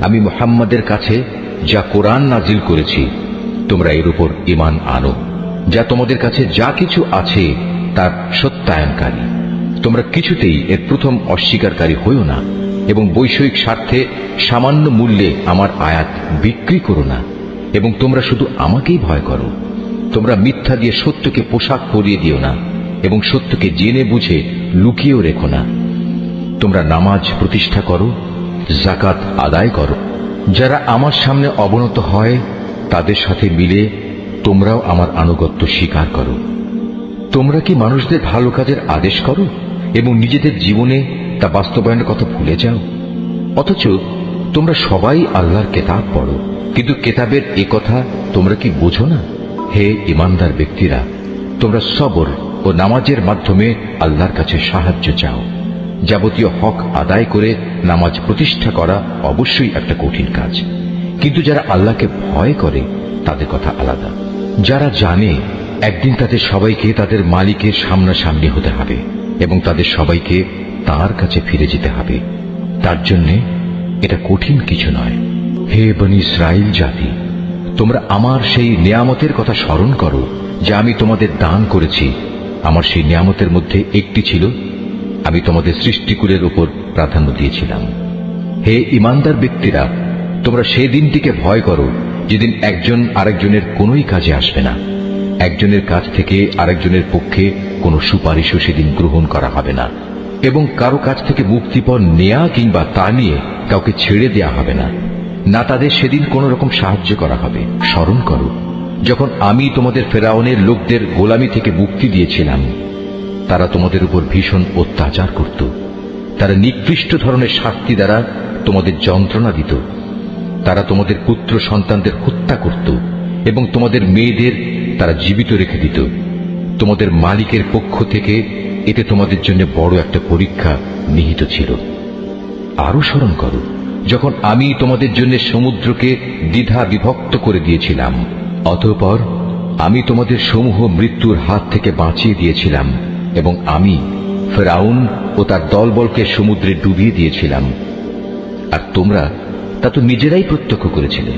আমি মুহাম্মাদের কাছে যা কোরআন নাজিল করেছি তোমরা এর উপর ঈমান আনো, যা তোমাদের কাছে যা কিছু আছে তার সত্যায়নকারী। তোমরা কিছুতেই এর প্রথম অস্বীকারী হইও না এবং বৈষয়িক স্বার্থে সামান্য মূল্যে আমার আয়াত বিক্রি করো না, এবং তোমরা শুধু আমাকেই ভয় করো। তোমরা মিথ্যা দিয়ে সত্যকে পোশাক পরিয়ে দিও না এবং সত্যকে জেনে বুঝে লুকিয়েও রেখো না। তোমরা নামাজ প্রতিষ্ঠা করো, যাকাত আদায় করো। যারা আমার সামনে অবনত হয় তাদের সাথে মিলে তোমরাও আমার আনুগত্য স্বীকার করো। তোমরা কি মানুষদের ভালো কাজের আদেশ করো এবং নিজেদের জীবনে তা বাস্তবায়নের কথা ভুলে যাও? অথচ তোমরা সবাই আল্লাহর কেতাব পড়ো, কিন্তু কেতাবের এ কথা তোমরা কি বোঝো না? হে ঈমানদার ব্যক্তিরা, তোমরা সবর ও নামাজের মাধ্যমে আল্লাহর কাছে সাহায্য চাও। যাবতীয় হক আদায় করে নামাজ প্রতিষ্ঠা করা অবশ্যই একটা কঠিন কাজ, কিন্তু যারা আল্লাহকে ভয় করে তাদের কথা আলাদা। যারা জানে একদিন তাদের সবাইকে তাদের মালিকের সামনাসামনি হতে হবে এবং তাদের সবাইকে তাঁর কাছে ফিরে যেতে হবে, তার জন্যে এটা কঠিন কিছু নয়। হে বনী ইসরাইল জাতি, তোমরা আমার সেই নিয়ামতের কথা স্মরণ করো যা আমি তোমাদের দান করেছি। আমার সেই নিয়ামতের মধ্যে একটি ছিল আমি তোমাদের সৃষ্টিকুলের উপর প্রাধান্য দিয়েছিলাম। হে ঈমানদার ব্যক্তিরা, তোমরা সেই দিনটিকে ভয় করো যেদিন একজন আরেকজনের কোনোই কাজে আসবে না। একজনের কাছ থেকে আরেকজনের পক্ষে কোনো সুপারিশও সেদিন গ্রহণ করা হবে না, এবং কারো কাছ থেকে মুক্তিপণ নেয়া কিংবা তা নিয়ে কাউকে ছেড়ে দেয়া হবে না, না তাদের সেদিন কোন রকম সাহায্য করা হবে। স্মরণ করো যখন আমি তোমাদের ফেরাউনের লোকদের গোলামি থেকে মুক্তি দিয়েছিলাম। তারা তোমাদের উপর ভীষণ অত্যাচার করত। তারা নিকৃষ্ট ধরনের শাস্তি দ্বারা তোমাদের যন্ত্রণা দিত। তারা তোমাদের পুত্র সন্তানদের হত্যা করত এবং তোমাদের মেয়েদের তারা জীবিত রেখে দিত। তোমাদের মালিকের পক্ষ থেকে এতে তোমাদের জন্য বড় একটা পরীক্ষা নিহিত ছিল। আরো স্মরণ করো যখন আমি তোমাদের জন্য সমুদ্রকে দ্বিধা বিভক্ত করে দিয়েছিলাম, অতঃপর আমি তোমাদের সমূহ মৃত্যুর হাত থেকে বাঁচিয়ে দিয়েছিলাম এবং আমি ফেরাউন ও তার দলবলকে সমুদ্রে ডুবিয়ে দিয়েছিলাম। আর তোমরা তা তো নিজেরাই প্রত্যক্ষ করেছিলে।